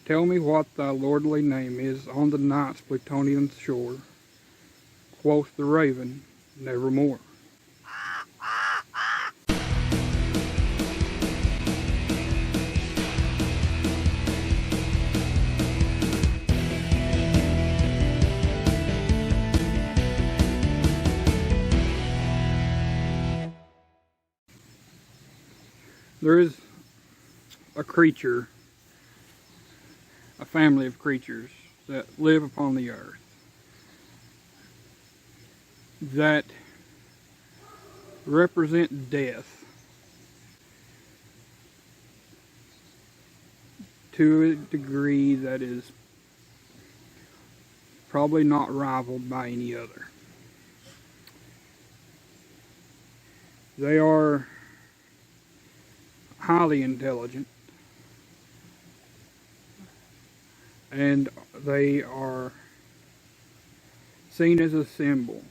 Tell me what thy lordly name is on the night's Plutonian shore. Quoth the raven, Nevermore. There is a creature, a family of creatures that live upon the earth that represent death to a degree that is probably not rivaled by any other. They are highly intelligent, and they are seen as a symbol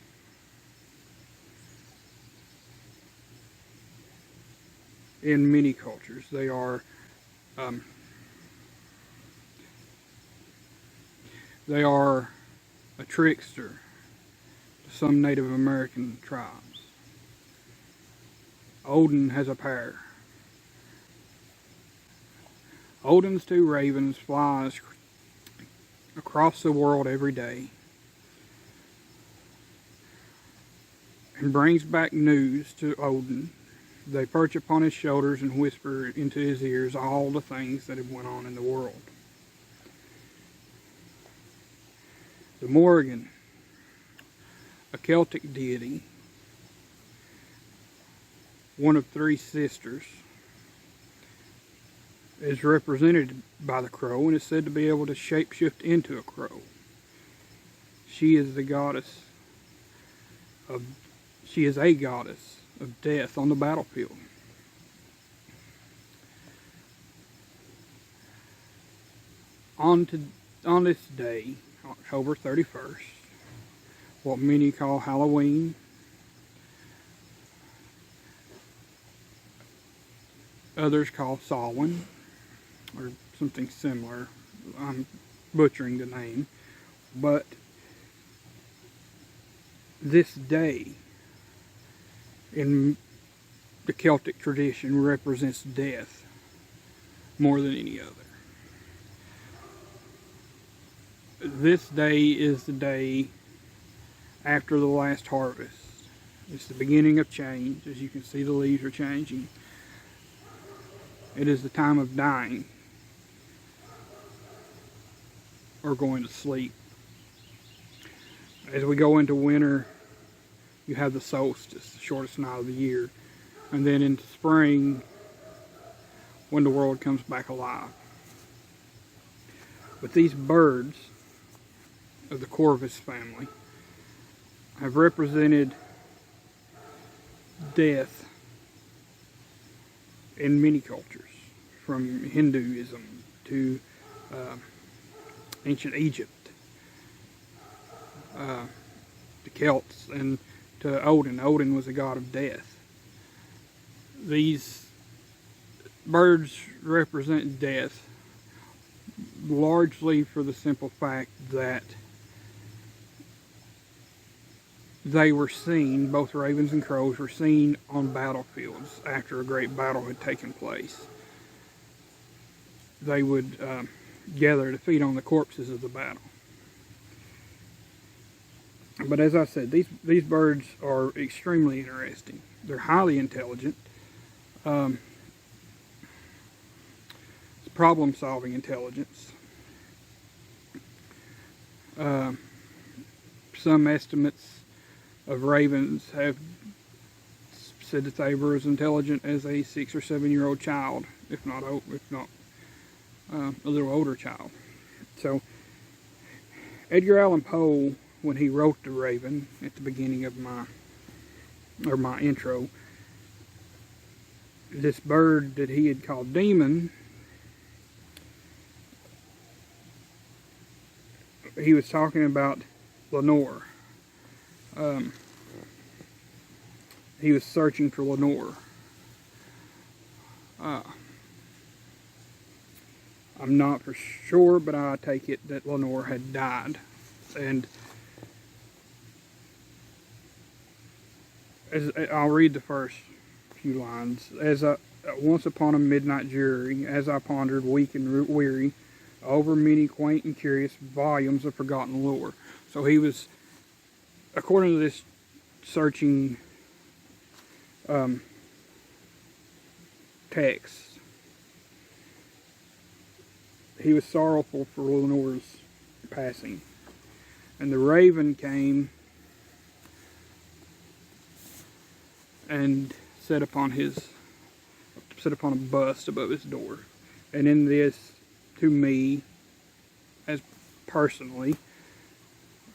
in many cultures. They are a trickster to some Native American tribes. Odin has a pair. Odin's two ravens flies across the world every day and brings back news to Odin. They perch upon his shoulders and whisper into his ears all the things that have went on in the world. The Morrigan, a Celtic deity, one of three sisters, is represented by the crow and is said to be able to shapeshift into a crow. She is a goddess of death on the battlefield. On this day, October 31st, what many call Halloween, others call Samhain, or something similar. I'm butchering the name, but this day in the Celtic tradition represents death more than any other. This day is the day after the last harvest. It's the beginning of change. As you can see, the leaves are changing. It is the time of dying or going to sleep. As we go into winter, you have the solstice, the shortest night of the year. And then into spring, when the world comes back alive. But these birds of the Corvus family have represented death in many cultures, from Hinduism to ancient Egypt, the Celts, and to Odin. Odin was a god of death. These birds represent death largely for the simple fact that they were seen, both ravens and crows were seen on battlefields after a great battle had taken place. They would gather to feed on the corpses of the battle. But as I said, these birds are extremely interesting. They're highly intelligent. It's problem-solving intelligence. Some estimates of ravens have said that they were as intelligent as a 6 or 7 year old child, if not a little older child. So Edgar Allan Poe, when he wrote The Raven at the beginning of my intro, this bird that he had called Demon, he was talking about Lenore. He was searching for Lenore. I'm not for sure, but I take it that Lenore had died. And I'll read the first few lines. Once upon a midnight dreary, as I pondered, weak and weary, over many quaint and curious volumes of forgotten lore. So he was, according to this searching text, he was sorrowful for Lenore's passing. And the raven came and set upon a bust above his door. And in this, to me, as personally,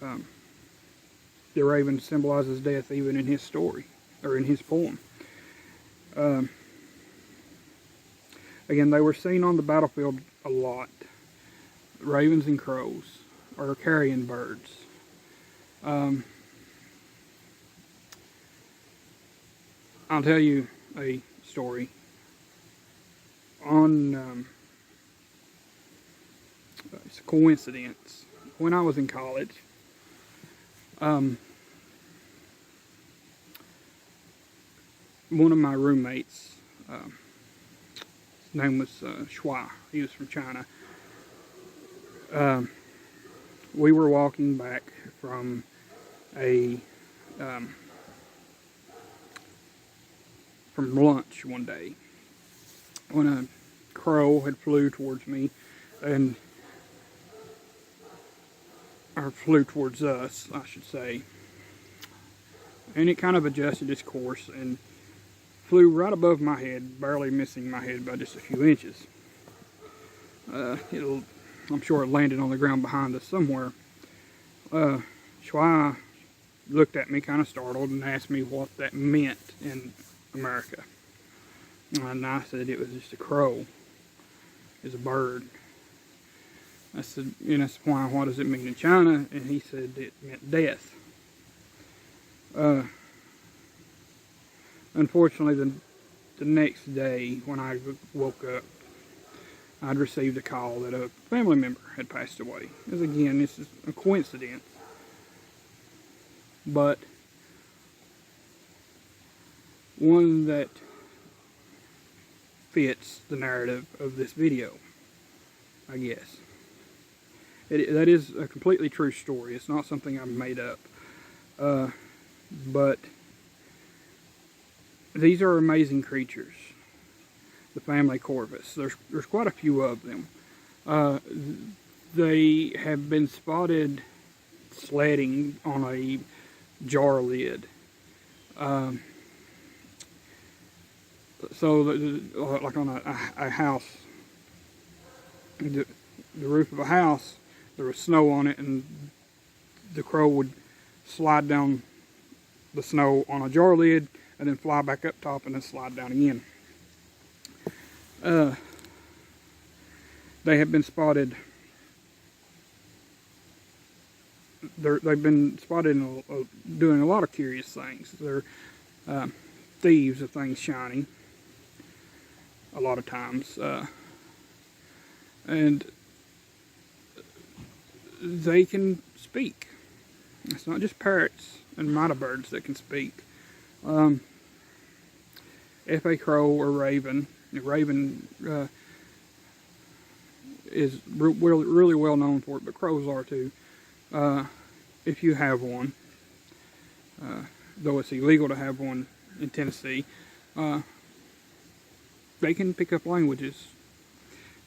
the raven symbolizes death even in his story, or in his poem. Again, they were seen on the battlefield a lot. Ravens and crows, or carrion birds. I'll tell you a story. It's a coincidence. When I was in college, one of my roommates, his name was Shui. He was from China. We were walking back from from lunch one day when a crow had flew towards me, or flew towards us, I should say. And it kind of adjusted its course and flew right above my head, barely missing my head by just a few inches. I'm sure it landed on the ground behind us somewhere. Shui looked at me kind of startled and asked me what that meant in America. And I said it was just a crow. It's a bird. I said, and I said, why, what does it mean in China? And he said it meant death. Unfortunately, the next day when I woke up, I'd received a call that a family member had passed away. As again, this is a coincidence. But one that fits the narrative of this video, I guess. That is a completely true story. It's not something I've made up. But these are amazing creatures. The family corvus. There's quite a few of them. They have been spotted sledding on a jar lid. So, like on a house, the roof of a house, there was snow on it, and the crow would slide down the snow on a jar lid, and then fly back up top, and then slide down again. They have been spotted. They've been spotted doing a lot of curious things. They're thieves of things shiny. A lot of times, and they can speak. It's not just parrots and mighty birds that can speak. If a crow or raven, the raven is really well known for it, but crows are too. If you have one, though it's illegal to have one in Tennessee, they can pick up languages,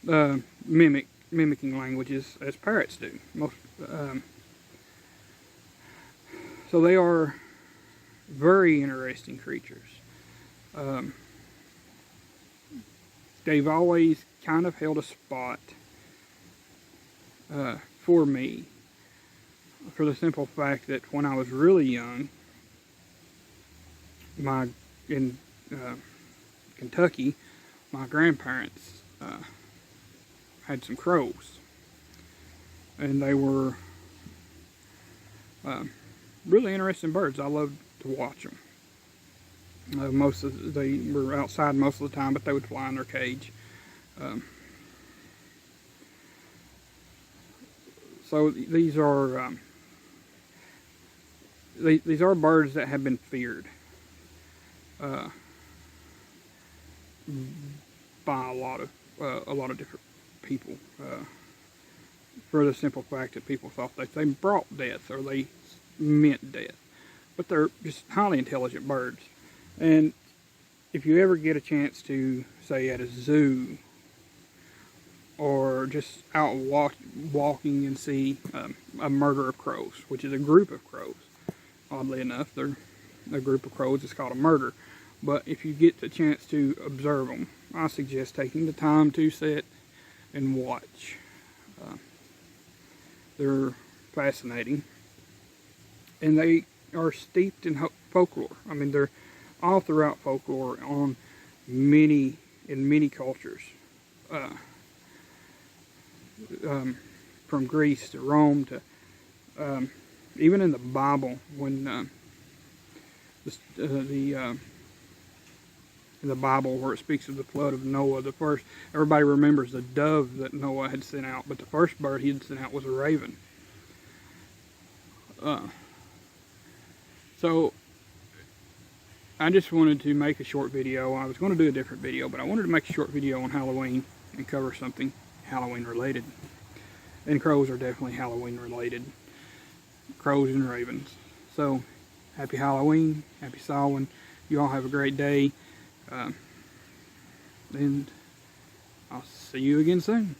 mimicking languages as parrots do. So they are very interesting creatures. They've always kind of held a spot for me, for the simple fact that when I was really young, in Kentucky, my grandparents had some crows, and they were really interesting birds. I loved to watch them. They were outside most of the time, but they would fly in their cage. So these are birds that have been feared by a lot of different people, for the simple fact that people thought that they brought death or they meant death. But they're just highly intelligent birds. And if you ever get a chance to, say, at a zoo, or just out walking and see a murder of crows, which is a group of crows. Oddly enough, they're a group of crows. It's called a murder. But if you get the chance to observe them, I suggest taking the time to sit and watch. They're fascinating, and they are steeped in folklore. I mean, they're all throughout folklore in many cultures. From Greece to Rome to even in the Bible, when in the Bible where it speaks of the flood of Noah, everybody remembers the dove that Noah had sent out, but the first bird he had sent out was a raven. So I just wanted to make a short video. I was going to do a different video, but I wanted to make a short video on Halloween and cover something Halloween related. And crows are definitely Halloween related. Crows and ravens. So, happy Halloween, happy Samhain. You all have a great day. And I'll see you again soon.